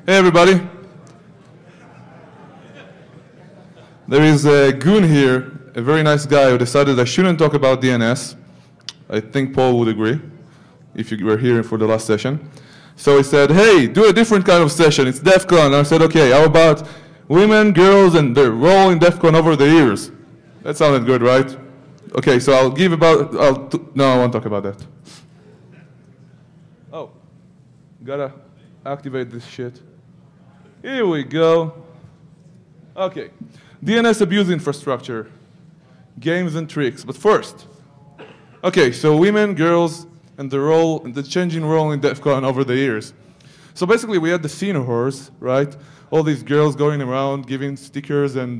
Hey everybody. There is a goon here, a very nice guy who decided I shouldn't talk about DNS. I think Paul would agree, if you were here for the last session. So he said, hey, do a different kind of session, it's DEFCON. And I said, okay, how about women, girls, and their role in DEFCON over the years? That sounded good, right? Okay, so I'll give about, no, I won't talk about that. Oh, gotta activate this shit. Here we go. Okay, DNS abuse infrastructure, games and tricks. But first, okay, so women, girls, and the role, and the changing role in DEFCON over the years. So basically, we had the scene whores, right? All these girls going around giving stickers and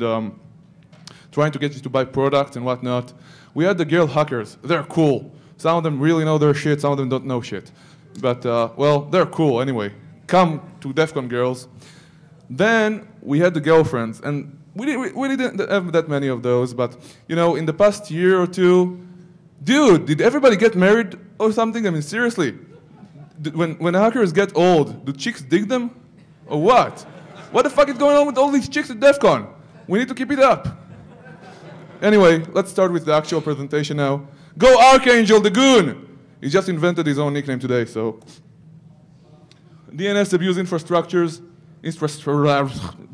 trying to get you to buy products and whatnot. We had the girl hackers. They're cool. Some of them really know their shit. Some of them don't know shit. But well, they're cool anyway. Come to DEFCON girls. Then we had the girlfriends, and we didn't have that many of those, but you know, in the past year or two, dude, did everybody get married or something? I mean, seriously, when hackers get old, do chicks dig them, or what? What the fuck is going on with all these chicks at DEFCON? We need to keep it up. Anyway, let's start with the actual presentation now. Go Archangel, the goon! He just invented his own nickname today, so. DNS abuse infrastructures.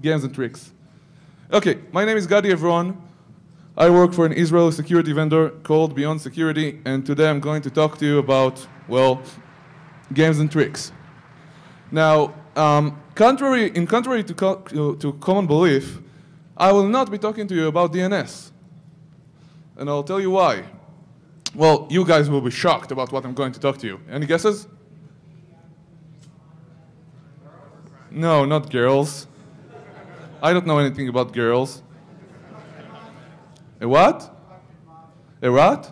Games and tricks. Okay, my name is Gadi Evron. I work for an Israeli security vendor called Beyond Security, and today I'm going to talk to you about, well, games and tricks. Now, contrary to common belief, I will not be talking to you about DNS. And I'll tell you why. Well, you guys will be shocked about what I'm going to talk to you. Any guesses? No, not girls. I don't know anything about girls. A what? A what?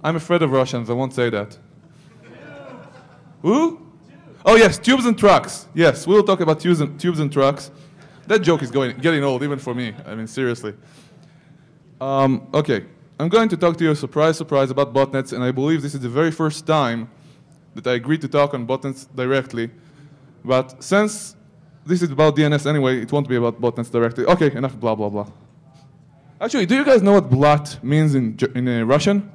I'm afraid of Russians, I won't say that. Who? Oh yes, tubes and trucks. Yes, we'll talk about tubes and trucks. That joke is getting old, even for me. I mean, seriously. Okay, I'm going to talk to you, surprise, surprise, about botnets, and I believe this is the very first time that I agreed to talk on botnets directly. But since this is about DNS anyway, it won't be about botnets directly. Okay, enough blah, blah, blah. Actually, do you guys know what blat means in Russian?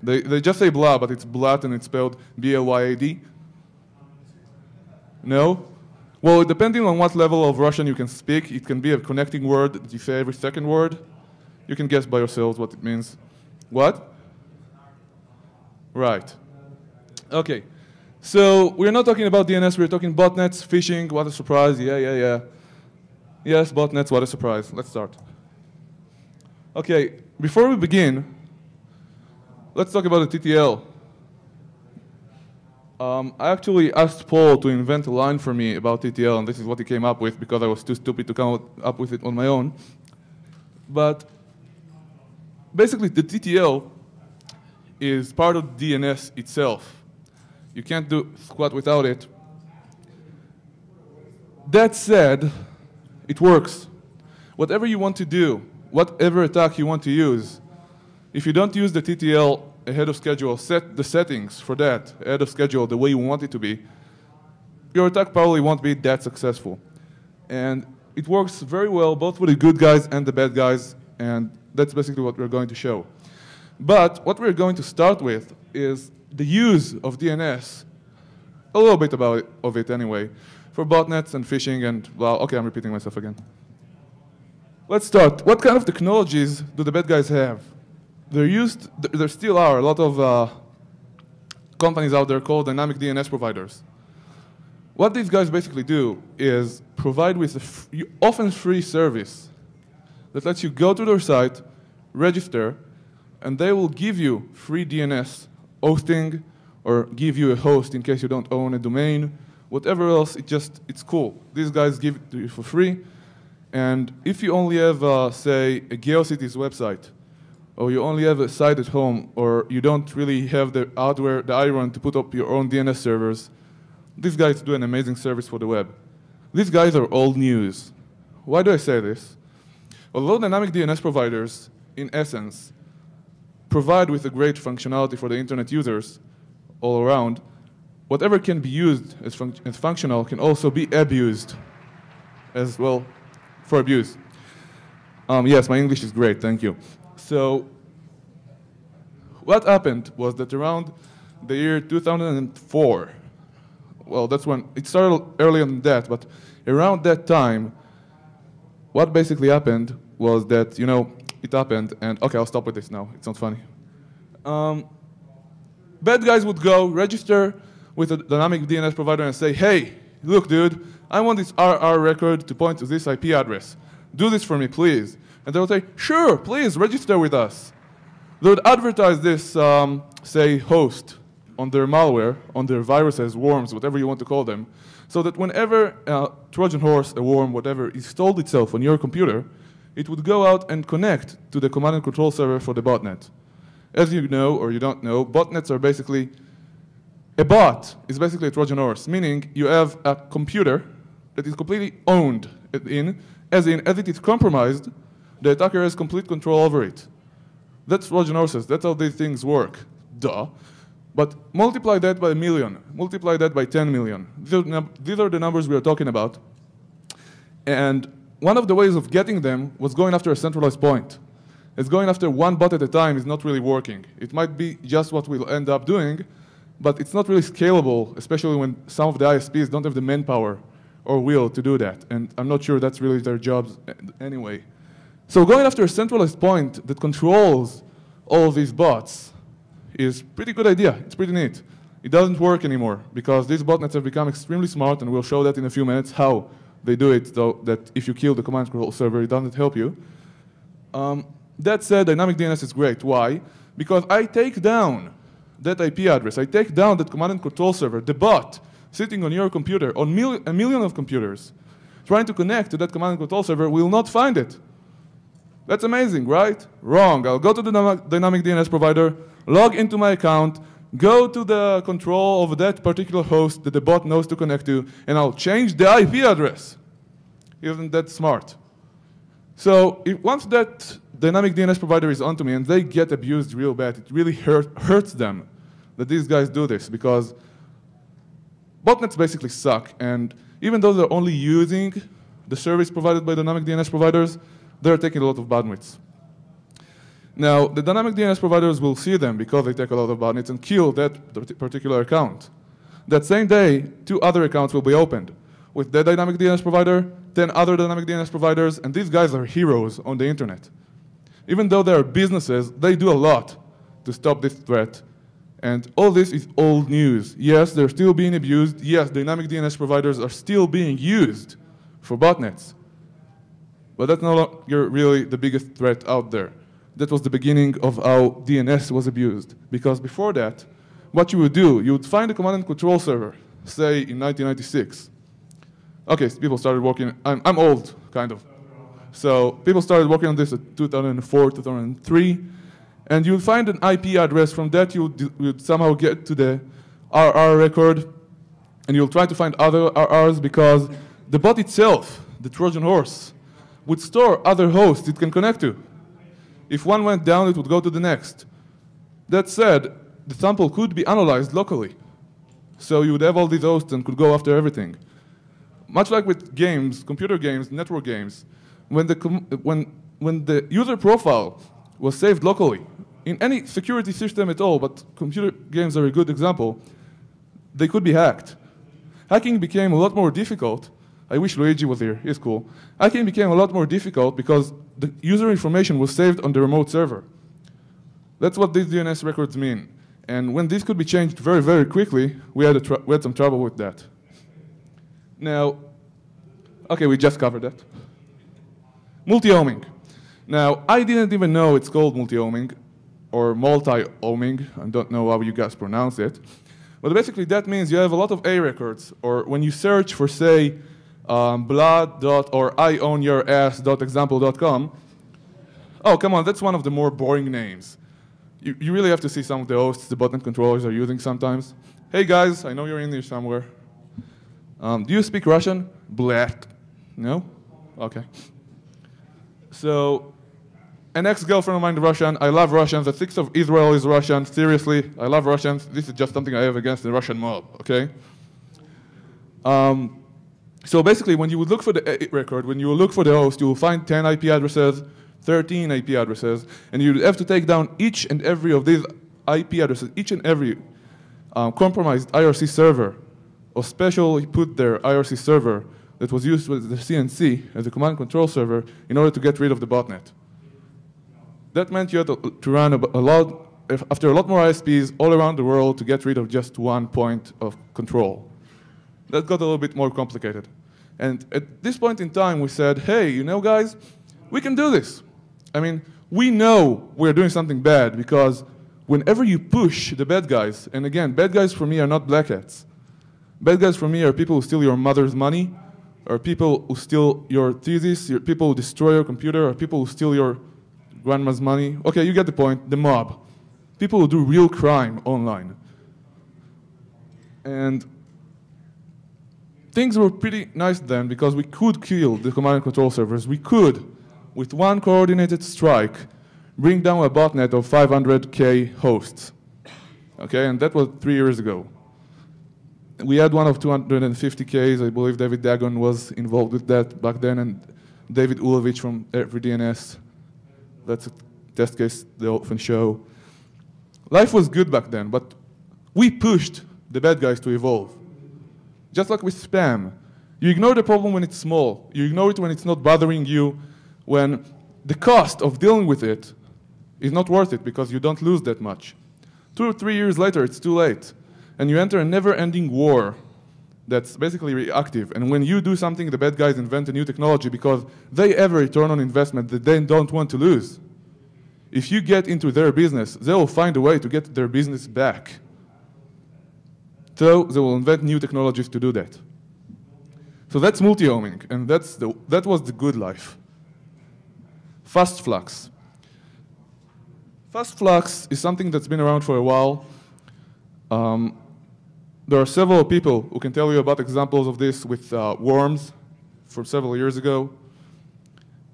They just say blah, but it's blat and it's spelled B-L-Y-A-D. No? Well, depending on what level of Russian you can speak, it can be a connecting word that you say every second word. You can guess by yourselves what it means. What? Right. Okay, so we're not talking about DNS, we're talking botnets, phishing, what a surprise, yeah. Yes, botnets, what a surprise. Let's start. Okay, before we begin, let's talk about the TTL. I actually asked Paul to invent a line for me about TTL, and this is what he came up with because I was too stupid to come up with it on my own. But basically, the TTL is part of DNS itself. You can't do squat without it. That said, it works. Whatever you want to do, whatever attack you want to use, if you don't use the TTL ahead of schedule, set the settings for that ahead of schedule the way you want it to be, your attack probably won't be that successful. And it works very well both with the good guys and the bad guys, and that's basically what we're going to show. But what we're going to start with is the use of DNS, a little bit of it anyway, for botnets and phishing and, well, okay, I'm repeating myself again. Let's start. What kind of technologies do the bad guys have? There still are a lot of companies out there called dynamic DNS providers. What these guys basically do is provide with a often free service that lets you go to their site, register, and they will give you free DNS hosting, or give you a host in case you don't own a domain, whatever else, it's cool. These guys give it to you for free, and if you only have, say, a GeoCities website, or you only have a site at home, or you don't really have the hardware, the iron to put up your own DNS servers, these guys do an amazing service for the web. These guys are old news. Why do I say this? Although dynamic DNS providers, in essence, provide with a great functionality for the internet users all around, whatever can be used as functional can also be abused as well for abuse. Yes, my English is great, thank you. So what happened was that around the year 2004, well, that's when it started earlier than that, but around that time, what basically happened was that, it happened, and okay, I'll stop with this now, it's not funny. Bad guys would go register with a dynamic DNS provider and say, hey, look, dude, I want this RR record to point to this IP address. Do this for me, please. And they would say, sure, please, register with us. They would advertise this, say, host on their malware, on their viruses, worms, whatever you want to call them, so that whenever a Trojan horse, a worm, whatever, installed itself on your computer, it would go out and connect to the command and control server for the botnet. As you know, or you don't know, botnets are basically, a bot is basically a Trojan horse, meaning you have a computer that is completely owned as it is compromised, the attacker has complete control over it. That's Trojan horses, that's how these things work, duh. But multiply that by 1 million, multiply that by 10 million. These are the numbers we are talking about. And one of the ways of getting them was going after a centralized point. As going after one bot at a time is not really working. It might be just what we'll end up doing, but it's not really scalable, especially when some of the ISPs don't have the manpower or will to do that. And I'm not sure that's really their jobs anyway. So going after a centralized point that controls all of these bots is a pretty good idea. It's pretty neat. It doesn't work anymore because these botnets have become extremely smart, and we'll show that in a few minutes how they do it, so that if you kill the command control server, it doesn't help you. That said, dynamic DNS is great. Why? Because I take down that IP address. I take down that command and control server, the bot, sitting on your computer, on a million of computers, trying to connect to that command and control server, will not find it. That's amazing, right? Wrong. I'll go to the dynamic DNS provider, log into my account, go to the control of that particular host that the bot knows to connect to, and I'll change the IP address. Isn't that smart? So once that dynamic DNS provider is onto me and they get abused real bad, it really hurts them that these guys do this, because botnets basically suck. And even though they're only using the service provided by dynamic DNS providers, they're taking a lot of bandwidth. Now, the dynamic DNS providers will see them because they take a lot of bandwidth and kill that particular account. That same day, 2 other accounts will be opened with that dynamic DNS provider, 10 other dynamic DNS providers, and these guys are heroes on the internet. Even though they are businesses, they do a lot to stop this threat. And all this is old news. Yes, they're still being abused. Yes, dynamic DNS providers are still being used for botnets. But that's no longer really the biggest threat out there. That was the beginning of how DNS was abused. Because before that, what you would do, you would find a command and control server, say in 1996. Okay, so people started working, I'm old, kind of. So people started working on this in 2004, 2003, and you'll find an IP address. From that, you'd somehow get to the RR record, and you'll try to find other RRs, because the bot itself, the Trojan horse, would store other hosts it can connect to. If one went down, it would go to the next. That said, the sample could be analyzed locally. So you would have all these hosts and could go after everything. Much like with games, computer games, network games, when the user profile was saved locally, in any security system at all, but computer games are a good example, they could be hacked. Hacking became a lot more difficult. I wish Luigi was here, he's cool. Hacking became a lot more difficult because the user information was saved on the remote server. That's what these DNS records mean. And when this could be changed very, very quickly, we had some trouble with that. Now, okay, we just covered that. Multihoming. Now, I didn't even know it's called multihoming or multi-homing. I don't know how you guys pronounce it. But basically, that means you have a lot of A records, or when you search for, say, blood or iownyourass.example.com. Oh, come on, that's one of the more boring names. You really have to see some of the hosts the botnet controllers are using sometimes. Hey guys, I know you're in here somewhere. Do you speak Russian? Blat. No? Okay. So An ex-girlfriend of mine is Russian. I love Russians. The 6th of Israel is Russian. Seriously, I love Russians. This is just something I have against the Russian mob, okay? So basically, when you would look for the record, when you will look for the host, you will find 10 IP addresses, 13 IP addresses, and you have to take down each and every of these IP addresses, each and every compromised IRC server, or specially put their IRC server that was used with the CNC as a command and control server in order to get rid of the botnet. That meant you had to run after a lot more ISPs all around the world to get rid of just one point of control. That got a little bit more complicated. And at this point in time, we said, hey, you know, guys, we can do this. I mean, we know we're doing something bad because whenever you push the bad guys, and again, bad guys for me are not black hats. Bad guys for me are people who steal your mother's money, or people who steal your thesis, people who destroy your computer, or people who steal your grandma's money. Okay, you get the point, the mob. People who do real crime online. And things were pretty nice then because we could kill the command and control servers. We could, with one coordinated strike, bring down a botnet of 500K hosts. Okay, and that was 3 years ago. We had one of 250Ks. I believe David Dagon was involved with that back then, and David Ulovich from Every DNS. That's a test case they often show. Life was good back then, but we pushed the bad guys to evolve. Just like with spam. You ignore the problem when it's small. You ignore it when it's not bothering you, when the cost of dealing with it is not worth it because you don't lose that much. 2 or 3 years later, it's too late. And you enter a never-ending war that's basically reactive. And when you do something, the bad guys invent a new technology because they have a return on investment that they don't want to lose. If you get into their business, they will find a way to get their business back. So they will invent new technologies to do that. So that's multi-homing, and that was the good life. Fast Flux. Fast Flux is something that's been around for a while. There are several people who can tell you about examples of this with worms from several years ago,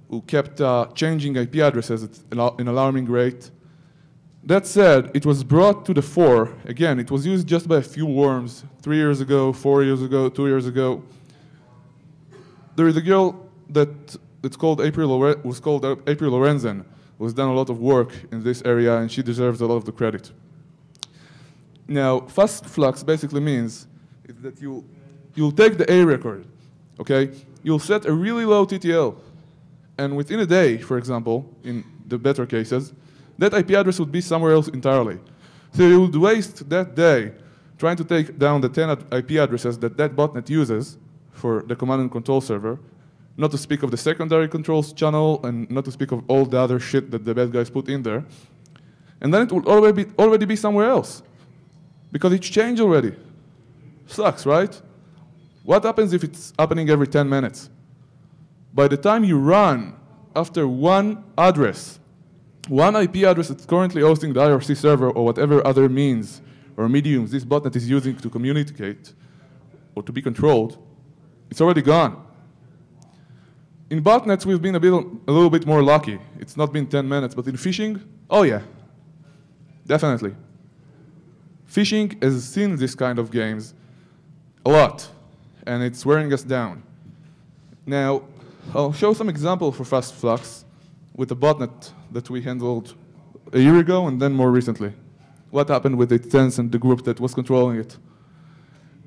who kept changing IP addresses at an alarming rate. That said, it was brought to the fore. Again, it was used just by a few worms 3 years ago, 4 years ago, 2 years ago. There is a girl was called April Lorenzen, who has done a lot of work in this area, and she deserves a lot of the credit. Now, Fast Flux basically means is that you'll take the A record, okay? You'll set a really low TTL, and within a day, for example, in the better cases, that IP address would be somewhere else entirely. So you would waste that day trying to take down the 10 IP addresses that botnet uses for the command and control server, not to speak of the secondary controls channel, and not to speak of all the other shit that the bad guys put in there. And then it would already be somewhere else, because it's changed already. Sucks, right? What happens if it's happening every 10 minutes? By the time you run after one address, one IP address that's currently hosting the IRC server or whatever other means or mediums this botnet is using to communicate or to be controlled, it's already gone. In botnets, we've been a little bit more lucky. It's not been 10 minutes, but in phishing, oh yeah, definitely. Phishing has seen this kind of games a lot, and it's wearing us down. Now, I'll show some examples for Fast Flux with a botnet that we handled a year ago and then more recently. What happened with its sense and the group that was controlling it.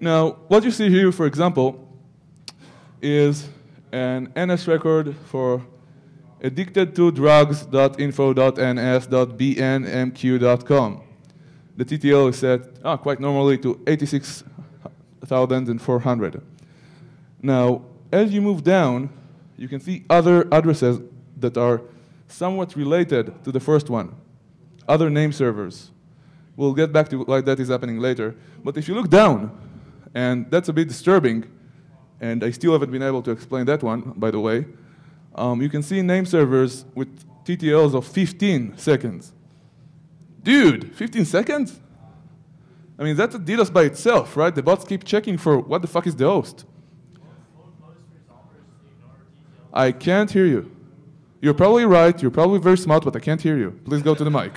Now, what you see here, for example, is an NS record for addicted2drugs.info.ns.bnmq.com. The TTL is set quite normally to 86,400. Now, as you move down, you can see other addresses that are somewhat related to the first one, other name servers. We'll get back to why that is happening later. But if you look down, and that's a bit disturbing, and I still haven't been able to explain that one, by the way, you can see name servers with TTLs of 15 seconds. Dude, 15 seconds? I mean, that's a DDoS by itself, right? The bots keep checking for what the fuck is the host. I can't hear you. You're probably right, you're probably very smart, but I can't hear you. Please go to the mic.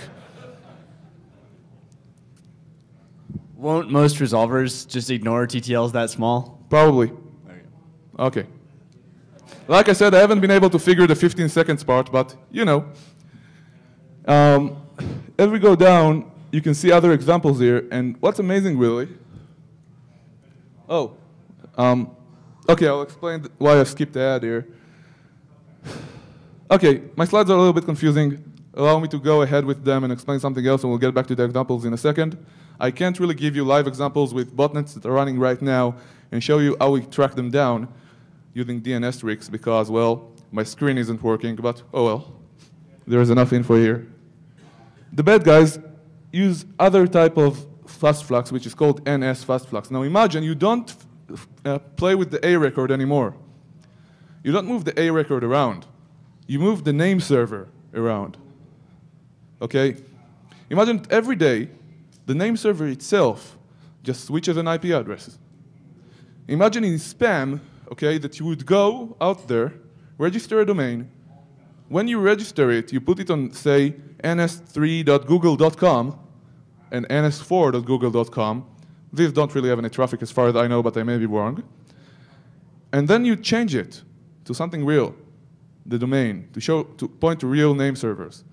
Won't most resolvers just ignore TTLs that small? Probably. Okay. Like I said, I haven't been able to figure the 15 seconds part, but you know. As we go down, you can see other examples here, and what's amazing really. Oh, okay, I'll explain why I skipped the ad here. Okay, my slides are a little bit confusing. Allow me to go ahead with them and explain something else, and we'll get back to the examples in a second. I can't really give you live examples with botnets that are running right now and show you how we track them down using DNS tricks because, well, my screen isn't working, but oh well, there's enough info here. The bad guys use other type of Fast Flux, which is called NS Fast Flux. Now imagine you don't play with the A record anymore. You don't move the A record around. You move the name server around. Okay? Imagine every day, the name server itself just switches an IP address. Imagine in spam, okay, that you would go out there, register a domain. When you register it, you put it on, say, ns3.google.com and ns4.google.com. These don't really have any traffic as far as I know, but I may be wrong. And then you change it to something real, the domain, to point to real name servers.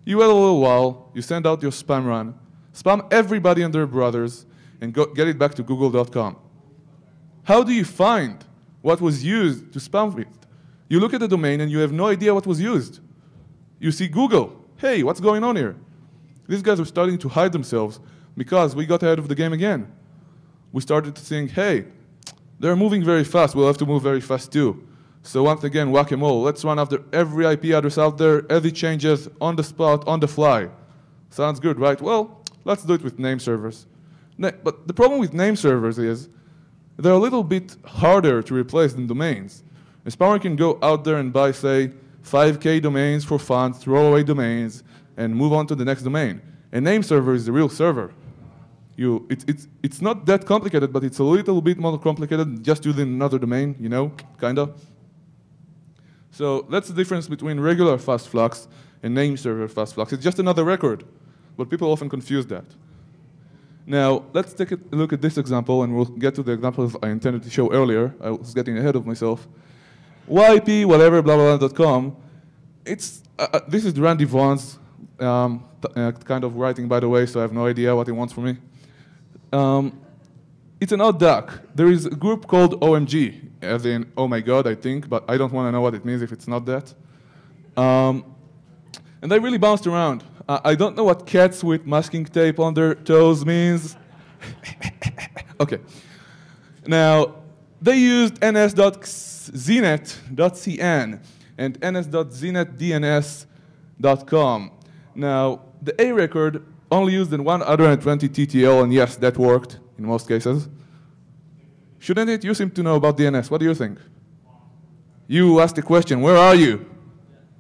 You wait a little while, you send out your spam run, spam everybody and their brothers, and get it back to google.com. How do you find what was used to spam with? You look at the domain and you have no idea what was used. You see Google. Hey, what's going on here? These guys are starting to hide themselves because we got ahead of the game again. We started to think, hey, they're moving very fast. We'll have to move very fast too. So once again, whack-a-mole. Let's run after every IP address out there as it changes on the spot, on the fly. Sounds good, right? Well, let's do it with name servers. But the problem with name servers is they're a little bit harder to replace than domains. A spammer can go out there and buy, say, 5K domains for fun, throw away domains, and move on to the next domain. A name server is the real server. It's not that complicated, but it's a little bit more complicated than just using another domain, you know, kinda. So that's the difference between regular Fast Flux and name server Fast Flux. It's just another record, but people often confuse that. Now, let's take a look at this example, and we'll get to the examples I intended to show earlier. I was getting ahead of myself. YP, whatever, blah, blah, blah.com. This is Randy Vaughn's kind of writing, by the way, so I have no idea what he wants from me. It's an odd duck. There is a group called OMG, as in, oh my God, I think, but I don't want to know what it means if it's not that. And they really bounced around. I don't know what cats with masking tape on their toes means. Okay. Now, they used ns.znet.cn and ns.zenetdns.com. Now, the A record only used in 120 TTL, and yes, that worked in most cases. Shouldn't it? You seem to know about DNS. What do you think? You asked the question, where are you?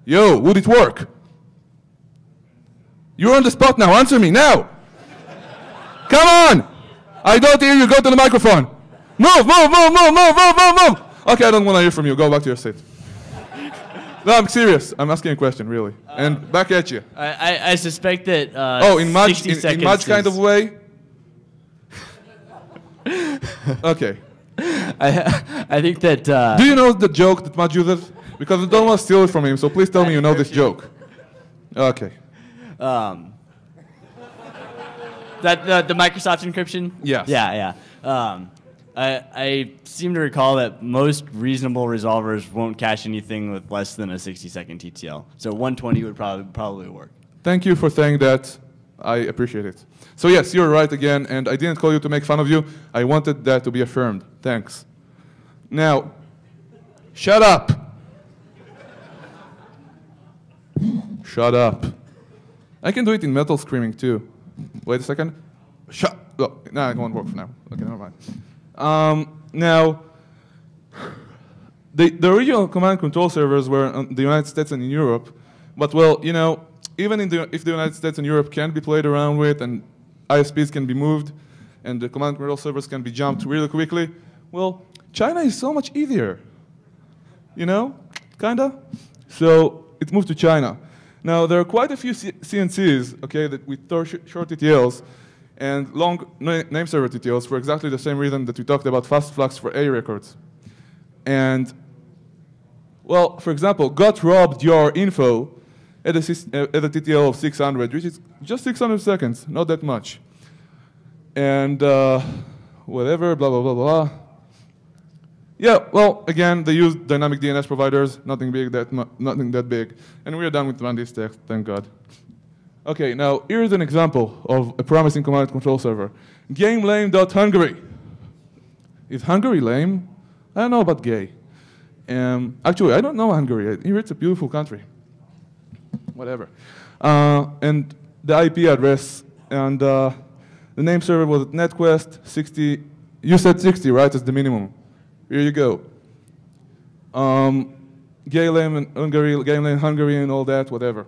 Yo, would it work? You're on the spot now. Answer me now. Come on. I don't hear you. Go to the microphone. Move, move, move, move, move, move, move, move. Okay, I don't want to hear from you. Go back to your seat. No, I'm serious. I'm asking a question, really. And back at you. I suspect that in much kind of way? Okay. I think that... Do you know the joke that Mudge uses? Because I don't want to steal it from him, so please tell me you know this joke. Okay. That the Microsoft encryption? Yes. Yeah. I seem to recall that most reasonable resolvers won't cache anything with less than a 60-second TTL. So 120 would probably work. Thank you for saying that. I appreciate it. So yes, you're right again, and I didn't call you to make fun of you. I wanted that to be affirmed. Thanks. Now, shut up. Shut up. I can do it in metal screaming too. Wait a second. Shut. Oh, no, it won't work for now. Okay, never mind. Now, the original command and control servers were in the United States and in Europe, but well, you know, even if the United States and Europe can be played around with and ISPs can be moved and the command and control servers can be jumped really quickly, well, China is so much easier. You know, kinda. So it moved to China. Now, there are quite a few CNCs, okay, that with short TTLs and long name server TTLs for exactly the same reason that we talked about Fast Flux for A records. And, well, for example, got robbed your info at a TTL of 600, which is just 600 seconds, not that much. And whatever, blah, blah, blah, blah. Yeah, well, again, they use dynamic DNS providers, nothing that big. And we're done with this text, thank God. Okay, now here's an example of a promising command and control server. GameLame.Hungary. Is Hungary lame? I don't know about gay. Actually, I don't know Hungary. I hear it's a beautiful country. Whatever. And the IP address and the name server was at NetQuest 60. You said 60, right? As the minimum. Here you go. GameLame and Hungary and all that, whatever.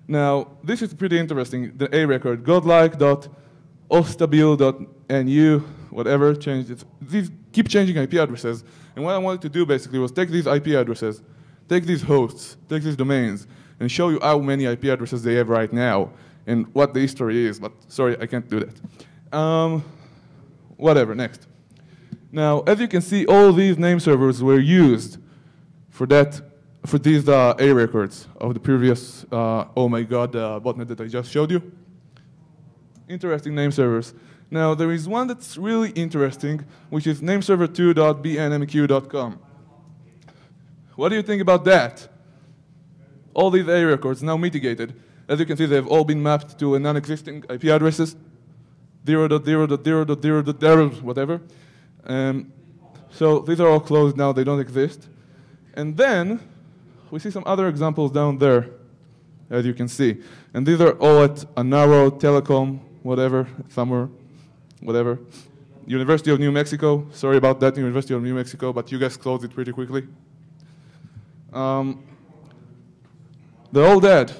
Now, this is pretty interesting. The A record, godlike.ostabil.nu, whatever, changed it. These keep changing IP addresses. And what I wanted to do basically was take these IP addresses, take these hosts, take these domains, and show you how many IP addresses they have right now and what the history is. But sorry, I can't do that. Whatever, next. Now, as you can see, all these name servers were used for these A records of the previous, oh my God, botnet that I just showed you. Interesting name servers. Now, there is one that's really interesting, which is nameserver2.bnmq.com. What do you think about that? All these A records now mitigated. As you can see, they've all been mapped to a non-existing IP addresses, 0.0.0.0, whatever. So these are all closed now, they don't exist. And then we see some other examples down there, as you can see. And these are all at a narrow telecom, whatever, somewhere, whatever. University of New Mexico, sorry about that, University of New Mexico, but you guys closed it pretty quickly. They're all dead.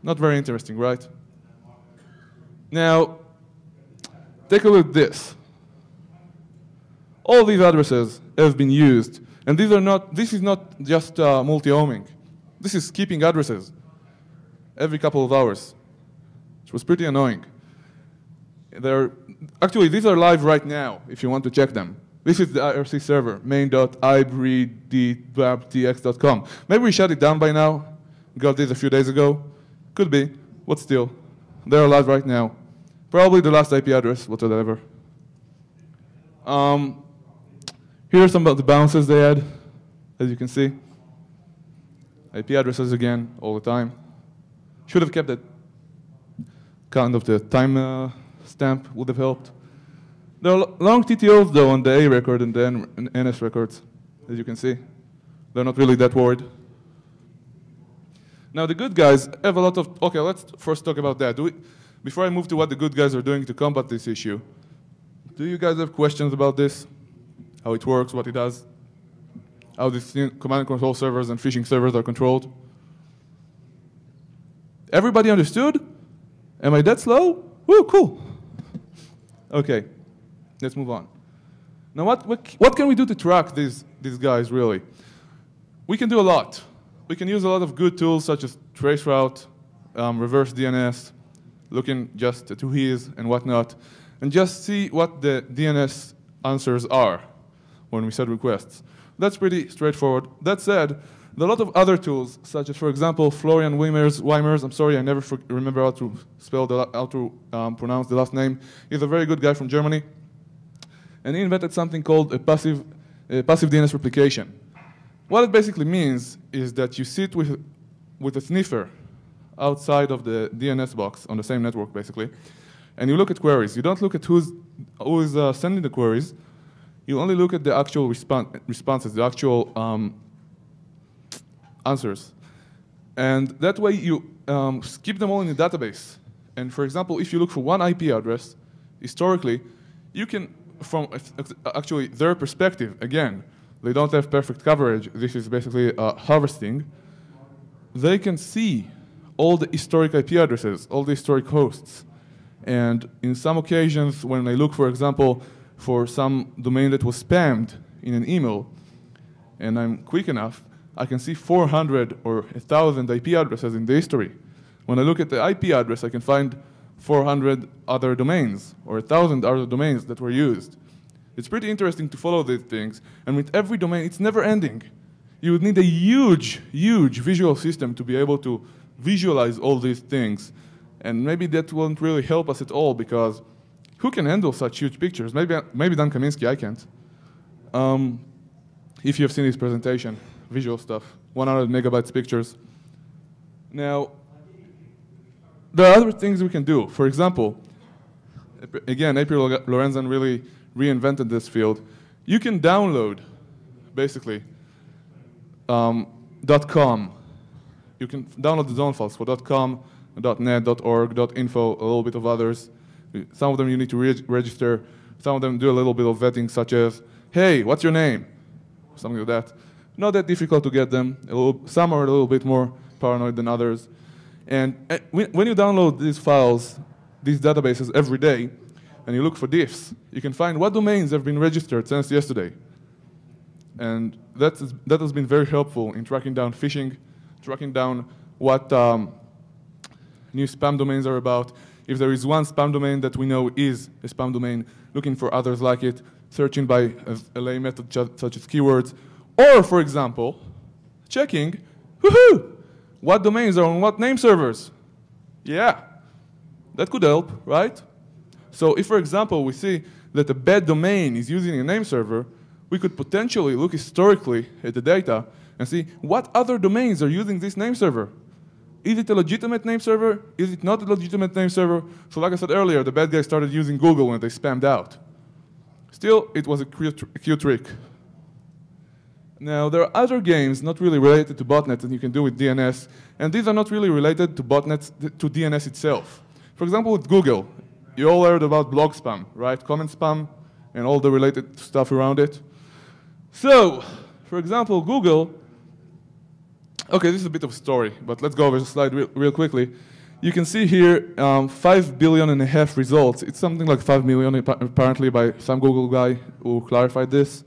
Not very interesting, right? Now, take a look at this. All these addresses have been used, and this is not just multi-homing. This is skipping addresses every couple of hours, which was pretty annoying. Actually, these are live right now, if you want to check them. This is the IRC server, main.ibreaddtx.com. Maybe we shut it down by now. Got this a few days ago. Could be, but still. They're live right now. Probably the last IP address, whatever. Here are some of the bounces they had, as you can see. IP addresses again, all the time. Should have kept that. Kind of the time stamp would have helped. There are long TTLs though on the A record and the NS records, as you can see. They're not really that worried. Now the good guys have a lot of, okay, let's first talk about that. Before I move to what the good guys are doing to combat this issue, do you guys have questions about this? How it works, what it does? How these command and control servers and phishing servers are controlled? Everybody understood? Am I that slow? Woo, cool. Okay, let's move on. Now what can we do to track these guys really? We can do a lot. We can use a lot of good tools such as traceroute, reverse DNS, looking just at who he is and whatnot, and just see what the DNS answers are when we set requests. That's pretty straightforward. That said, there are a lot of other tools, such as, for example, Florian Weimers. I'm sorry, I never remember how to pronounce the last name. He's a very good guy from Germany, and he invented something called a passive DNS replication. What it basically means is that you sit with a sniffer outside of the DNS box on the same network, basically, and you look at queries. You don't look at who is sending the queries. You only look at the actual responses, the actual answers. And that way you keep them all in the database. And for example, if you look for one IP address, historically, you can, from actually their perspective, again, they don't have perfect coverage. This is basically harvesting. They can see all the historic IP addresses, all the historic hosts. And in some occasions, when I look, for example, for some domain that was spammed in an email, and I'm quick enough, I can see 400 or 1,000 IP addresses in the history. When I look at the IP address, I can find 400 other domains or 1,000 other domains that were used. It's pretty interesting to follow these things, and with every domain, it's never ending. You would need a huge, huge visual system to be able to visualize all these things, and maybe that won't really help us at all, because who can handle such huge pictures? Maybe Dan Kaminsky, I can't. If you have seen his presentation, visual stuff, 100 megabytes pictures. Now, there are other things we can do. For example, again, April Lorenzan really reinvented this field. You can download, basically, .com. You can download the zone files for .com, .net, .org, .info, a little bit of others. Some of them you need to register. Some of them do a little bit of vetting, such as, hey, what's your name? Something like that. Not that difficult to get them. Some are a little bit more paranoid than others. And when you download these files, these databases every day, and you look for diffs, you can find what domains have been registered since yesterday. And that has been very helpful in tracking down phishing, tracking down what new spam domains are about. If there is one spam domain that we know is a spam domain, looking for others like it, searching by a lay method such as keywords, or, for example, checking, woohoo, what domains are on what name servers. Yeah, that could help, right? So if, for example, we see that a bad domain is using a name server, we could potentially look historically at the data and see what other domains are using this name server. Is it a legitimate name server? Is it not a legitimate name server? So like I said earlier, the bad guys started using Google when they spammed out. Still, it was a cute trick. Now, there are other games not really related to botnets that you can do with DNS, and these are not really related to botnets, to DNS itself. For example, with Google, you all heard about blog spam, right? Comment spam and all the related stuff around it. So, for example, Google, okay, this is a bit of a story, but let's go over the slide real quickly. You can see here 5.5 billion results. It's something like 5 million apparently by some Google guy who clarified this.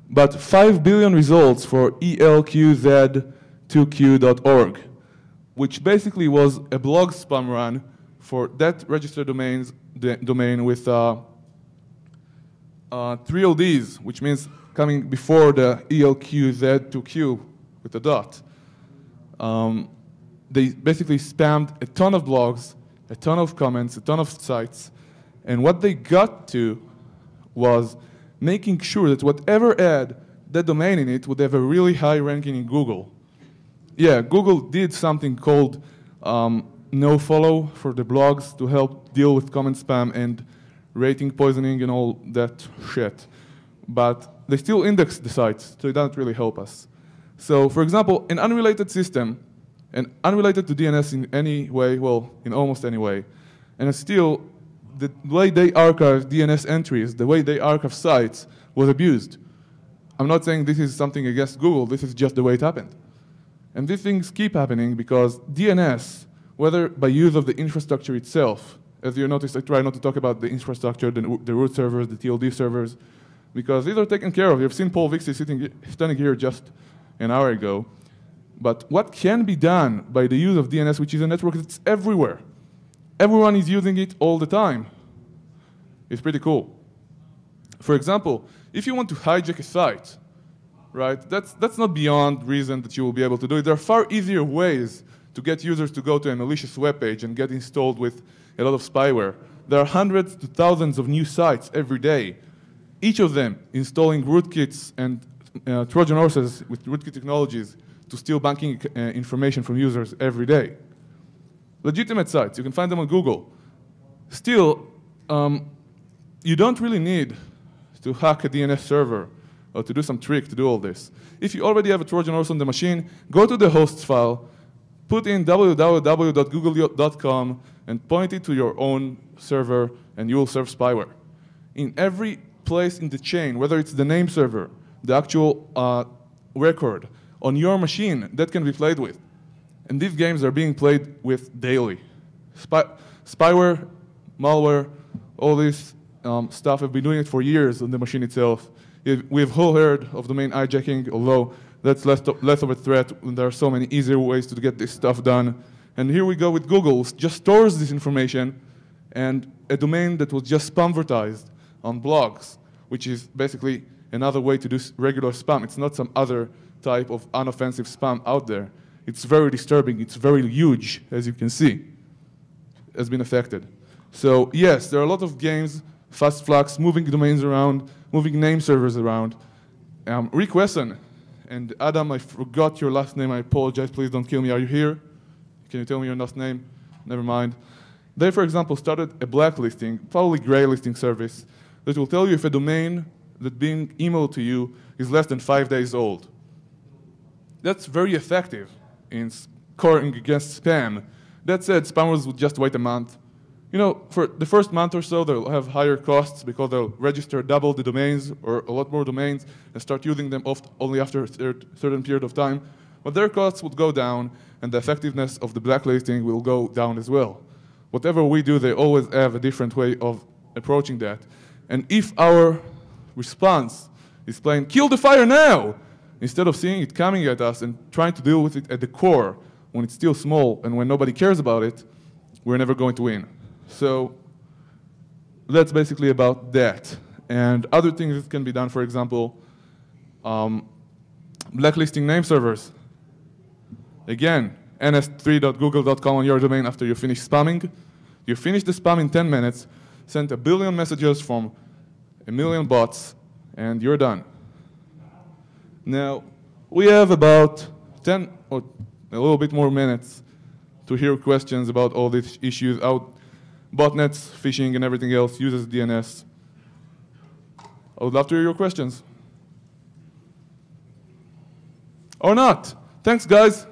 But 5 billion results for elqz2q.org, which basically was a blog spam run for that registered domain with 3 LDs, which means coming before the elqz2q with a dot. They basically spammed a ton of blogs, a ton of comments, a ton of sites, and what they got to was making sure that whatever had that domain in it would have a really high ranking in Google. Yeah, Google did something called nofollow for the blogs to help deal with comment spam and rating poisoning and all that shit. But they still index the sites, so it doesn't really help us. So, for example, an unrelated system, and unrelated to DNS in any way, well, in almost any way, and it's still the way they archive DNS entries, the way they archive sites, was abused. I'm not saying this is something against Google, this is just the way it happened. And these things keep happening because DNS, whether by use of the infrastructure itself, as you notice, I try not to talk about the infrastructure, the root servers, the TLD servers, because these are taken care of. You've seen Paul Vixie standing here just an hour ago. But what can be done by the use of DNS, which is a network that's everywhere? Everyone is using it all the time. It's pretty cool. For example, if you want to hijack a site, right, that's not beyond reason that you will be able to do it. There are far easier ways to get users to go to a malicious web page and get installed with a lot of spyware. There are hundreds to thousands of new sites every day, each of them installing rootkits and Trojan horses with rootkit technologies to steal banking information from users every day. Legitimate sites, you can find them on Google. Still, you don't really need to hack a DNS server or to do some trick to do all this. If you already have a Trojan horse on the machine, go to the hosts file, put in www.google.com and point it to your own server, and you will serve spyware. In every place in the chain, whether it's the name server, the actual record, on your machine, that can be played with. And these games are being played with daily. Spyware, malware, all these stuff. I've been doing it for years on the machine itself. We've all heard of domain hijacking, although that's less of a threat. There are so many easier ways to get this stuff done. And here we go with Google. Just stores this information, and a domain that was just spamvertised on blogs, which is basically another way to do regular spam. It's not some other type of unoffensive spam out there. It's very disturbing. It's very huge, as you can see, has been affected. So yes, there are a lot of games, Fast Flux, moving domains around, moving name servers around. Requesson, and Adam, I forgot your last name. I apologize. Please don't kill me. Are you here? Can you tell me your last name? Never mind. They, for example, started a blacklisting, probably gray listing service, that will tell you if a domain that's being emailed to you is less than 5 days old. That's very effective in scoring against spam. That said, spammers would just wait a month. You know, for the first month or so, they'll have higher costs because they'll register double the domains or a lot more domains and start using them only after a certain period of time. But their costs would go down, and the effectiveness of the blacklisting will go down as well. Whatever we do, they always have a different way of approaching that. And if our response is playing, kill the fire now, instead of seeing it coming at us and trying to deal with it at the core, when it's still small and when nobody cares about it, we're never going to win. So that's basically about that. And other things that can be done, for example, blacklisting name servers. Again, ns3.google.com on your domain after you finish spamming. You finish the spam in 10 minutes, send 1 billion messages from 1 million bots, and you're done. Now, we have about 10 or a little bit more minutes to hear questions about all these issues out. Botnets, phishing, and everything else uses DNS. I would love to hear your questions. Or not. Thanks, guys.